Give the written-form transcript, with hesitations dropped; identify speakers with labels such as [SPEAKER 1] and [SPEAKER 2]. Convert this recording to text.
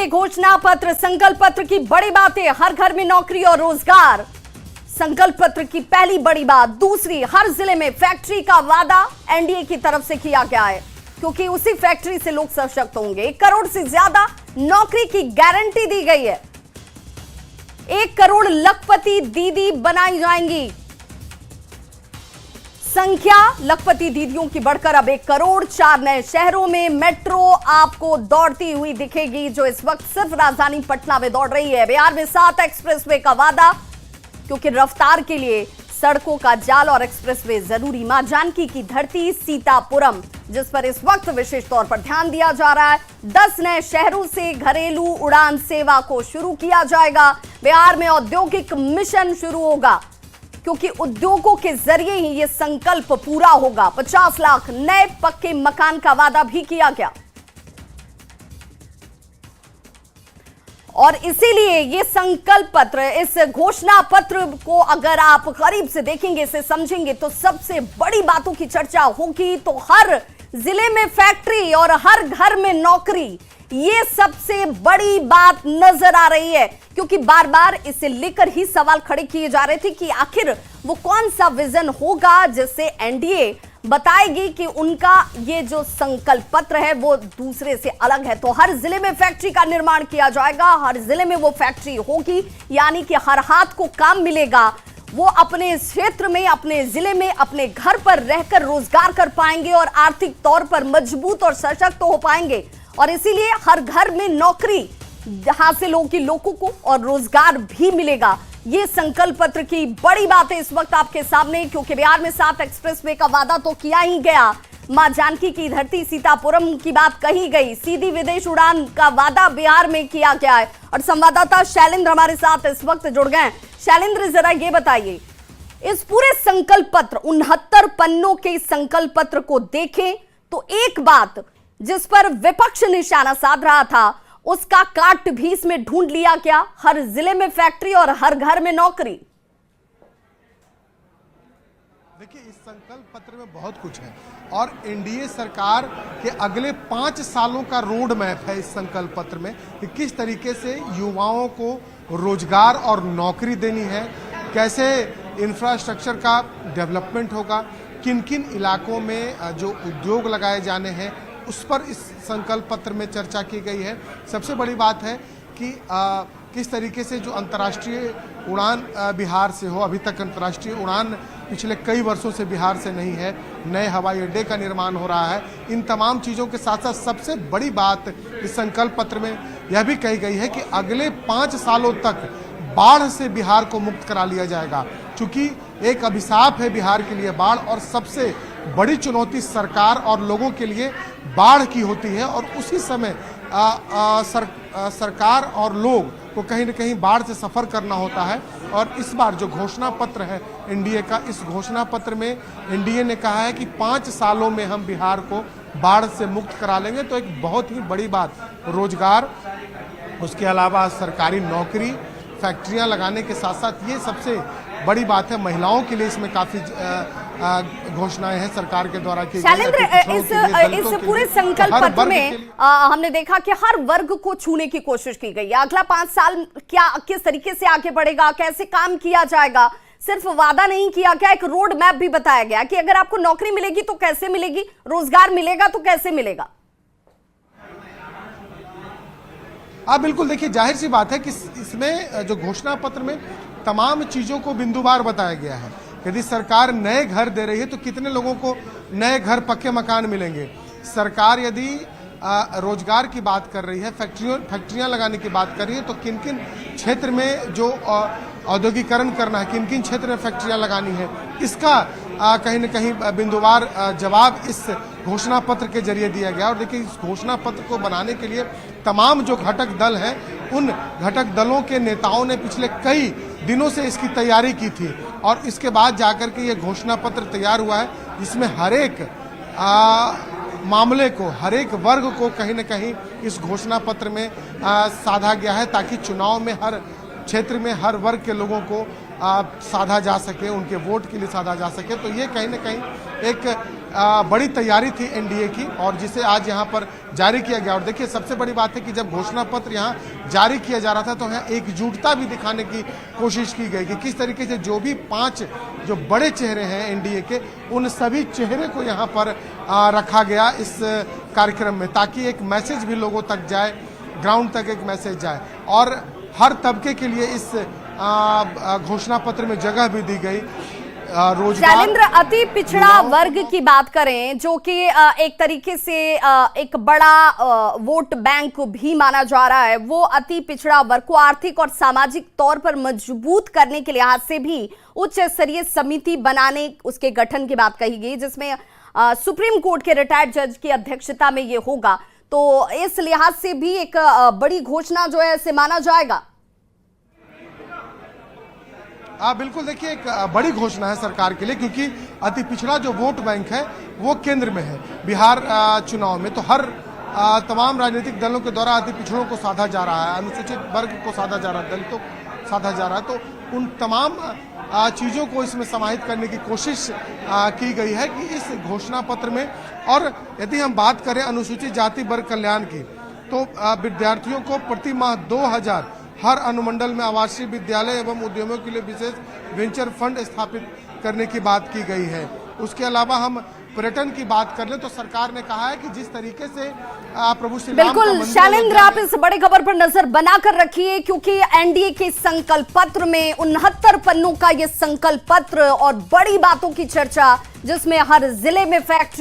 [SPEAKER 1] के घोषणा पत्र, संकल्प पत्र की बड़ी बातें, हर घर में नौकरी और रोजगार। संकल्प पत्र की पहली बड़ी बात। दूसरी, हर जिले में फैक्ट्री का वादा एनडीए की तरफ से किया गया है, क्योंकि उसी फैक्ट्री से लोग सशक्त होंगे। 1 करोड़ से ज्यादा नौकरी की गारंटी दी गई है। 1 करोड़ लखपति दीदी बनाई जाएंगी। संख्या लखपति दीदियों की बढ़कर अब 1 करोड़। 4 नए शहरों में मेट्रो आपको दौड़ती हुई दिखेगी, जो इस वक्त सिर्फ राजधानी पटना में दौड़ रही है। बिहार में 7 एक्सप्रेसवे का वादा, क्योंकि रफ्तार के लिए सड़कों का जाल और एक्सप्रेसवे जरूरी। मां जानकी की धरती सीतापुरम, जिस पर इस वक्त विशेष तौर पर ध्यान दिया जा रहा है। 10 नए शहरों से घरेलू उड़ान सेवा को शुरू किया जाएगा। बिहार में औद्योगिक मिशन शुरू होगा, क्योंकि उद्योगों के जरिए ही यह संकल्प पूरा होगा। 50 लाख नए पक्के मकान का वादा भी किया गया, और इसीलिए ये संकल्प पत्र, इस घोषणा पत्र को अगर आप करीब से देखेंगे, इसे समझेंगे, तो सबसे बड़ी बातों की चर्चा होगी। तो हर जिले में फैक्ट्री और हर घर में नौकरी, ये सबसे बड़ी बात नजर आ रही है, क्योंकि बार बार इसे लेकर ही सवाल खड़े किए जा रहे थे कि आखिर वो कौन सा विजन होगा जिससे एनडीए बताएगी कि उनका ये जो संकल्प पत्र है वो दूसरे से अलग है। तो हर जिले में फैक्ट्री का निर्माण किया जाएगा, हर जिले में वो फैक्ट्री होगी, यानी कि हर हाथ को काम मिलेगा। वो अपने क्षेत्र में, अपने जिले में, अपने घर पर रहकर रोजगार कर पाएंगे और आर्थिक तौर पर मजबूत और सशक्त हो पाएंगे। और इसीलिए हर घर में नौकरी हासिल होगी लोगों को और रोजगार भी मिलेगा। ये संकल्प पत्र की बड़ी बात है इस वक्त आपके सामने, क्योंकि बिहार में 7 एक्सप्रेसवे का वादा तो किया ही गया। मां जानकी की धरती सीतापुरम की बात कही गई। सीधी विदेश उड़ान का वादा बिहार में किया गया है। और संवाददाता शैलेंद्र हमारे साथ इस वक्त जुड़ गए। शैलेंद्र, जरा ये बताइए, इस पूरे संकल्प पत्र, 69 पन्नों के संकल्प पत्र को देखें तो एक बात जिस पर विपक्ष निशाना साध रहा था, उसका काट भी इसमें ढूंढ लिया गया। हर जिले में फैक्ट्री और हर घर में नौकरी।
[SPEAKER 2] देखिए, इस संकल्प पत्र में बहुत कुछ है और एनडीए सरकार के अगले 5 सालों का रोड मैप है इस संकल्प पत्र में, कि किस तरीके से युवाओं को रोजगार और नौकरी देनी है, कैसे इंफ्रास्ट्रक्चर का डेवलपमेंट होगा, किन किन इलाकों में जो उद्योग लगाए जाने हैं उस पर इस संकल्प पत्र में चर्चा की गई है। सबसे बड़ी बात है कि किस तरीके से जो अंतर्राष्ट्रीय उड़ान बिहार से हो, अभी तक अंतर्राष्ट्रीय उड़ान पिछले कई वर्षों से बिहार से नहीं है, नए हवाई अड्डे का निर्माण हो रहा है। इन तमाम चीज़ों के साथ साथ सबसे बड़ी बात इस संकल्प पत्र में यह भी कही गई है कि अगले 5 सालों तक बाढ़ से बिहार को मुक्त करा लिया जाएगा, क्योंकि एक अभिशाप है बिहार के लिए बाढ़, और सबसे बड़ी चुनौती सरकार और लोगों के लिए बाढ़ की होती है। और उसी समय सरकार और लोग को कहीं न कहीं बाढ़ से सफ़र करना होता है। और इस बार जो घोषणा पत्र है एनडीए का, इस घोषणा पत्र में एनडीए ने कहा है कि 5 सालों में हम बिहार को बाढ़ से मुक्त करा लेंगे। तो एक बहुत ही बड़ी बात, रोजगार, उसके अलावा सरकारी नौकरी, फैक्ट्रियां लगाने के साथ साथ ये सबसे बड़ी बात है। महिलाओं के लिए इसमें काफी घोषणाएं हैं सरकार के द्वारा की।
[SPEAKER 1] शैलेंद्र, इस पूरे संकल्प पत्र में हमने देखा कि हर वर्ग को छूने की कोशिश की गई है। अगला 5 साल क्या, किस तरीके से आगे बढ़ेगा, कैसे काम किया जाएगा, सिर्फ वादा नहीं किया गया, एक रोड मैप भी बताया गया कि अगर आपको नौकरी मिलेगी तो कैसे मिलेगी, रोजगार मिलेगा तो कैसे मिलेगा।
[SPEAKER 2] बिल्कुल, देखिए, जाहिर सी बात है कि इसमें जो घोषणा पत्र में तमाम चीज़ों को बिंदुवार बताया गया है। यदि सरकार नए घर दे रही है तो कितने लोगों को नए घर, पक्के मकान मिलेंगे। सरकार यदि रोजगार की बात कर रही है, फैक्ट्रियां लगाने की बात कर रही है, तो किन किन क्षेत्र में जो औद्योगिकरण करना है, किन किन क्षेत्र में फैक्ट्रियां लगानी है, इसका कहीं न कहीं बिंदुवार जवाब इस घोषणा पत्र के जरिए दिया गया। और देखिए, इस घोषणा पत्र को बनाने के लिए तमाम जो घटक दल हैं, उन घटक दलों के नेताओं ने पिछले कई दिनों से इसकी तैयारी की थी, और इसके बाद जाकर के ये घोषणा पत्र तैयार हुआ है, जिसमें हर एक मामले को, हर एक वर्ग को कहीं न कहीं इस घोषणा पत्र में साधा गया है, ताकि चुनाव में हर क्षेत्र में हर वर्ग के लोगों को साधा जा सके, उनके वोट के लिए साधा जा सके। तो ये कहीं न कहीं एक बड़ी तैयारी थी एनडीए की और जिसे आज यहाँ पर जारी किया गया। और देखिए सबसे बड़ी बात है कि जब घोषणा पत्र यहाँ जारी किया जा रहा था तो यहाँ एकजुटता भी दिखाने की कोशिश की गई कि किस तरीके से जो भी 5 जो बड़े चेहरे हैं एनडीए के, उन सभी चेहरे को यहाँ पर रखा गया इस कार्यक्रम में, ताकि एक मैसेज भी लोगों तक जाए, ग्राउंड तक एक मैसेज जाए। और हर तबके के लिए इस घोषणा पत्र में जगह भी दी गई।
[SPEAKER 1] शैलेंद्र, अति पिछड़ा वर्ग की बात करें जो कि एक तरीके से एक बड़ा वोट बैंक भी माना जा रहा है, वो अति पिछड़ा वर्ग को आर्थिक और सामाजिक तौर पर मजबूत करने के लिहाज से भी उच्च स्तरीय समिति बनाने, उसके गठन की बात कही गई, जिसमें सुप्रीम कोर्ट के रिटायर्ड जज की अध्यक्षता में ये होगा। तो इस लिहाज से भी एक बड़ी घोषणा जो है इसे माना जाएगा।
[SPEAKER 2] बिल्कुल, देखिए एक बड़ी घोषणा है सरकार के लिए, क्योंकि अति पिछड़ा जो वोट बैंक है वो केंद्र में है। बिहार चुनाव में तो हर तमाम राजनीतिक दलों के द्वारा अति पिछड़ों को साधा जा रहा है, अनुसूचित वर्ग को साधा जा रहा है, दलितों को साधा जा रहा है। तो उन तमाम चीज़ों को इसमें समाहित करने की कोशिश की गई है कि इस घोषणा पत्र में। और यदि हम बात करें अनुसूचित जाति वर्ग कल्याण की, तो विद्यार्थियों को प्रति माह 2000 हर अनुमंडल में आवासीय विद्यालय एवं उद्यमों के लिए विशेष वेंचर फंड स्थापित करने की बात की गई है। उसके अलावा हम पर्यटन की बात कर ले तो सरकार ने कहा है कि जिस तरीके से प्रभु श्री राम का
[SPEAKER 1] बिल्कुल शैलेंद्र, आप इस बड़ी खबर पर नजर बनाकर रखिए, क्योंकि एनडीए के संकल्प पत्र में 69 पन्नों का ये संकल्प पत्र और बड़ी बातों की चर्चा, जिसमें हर जिले में फैक्ट्री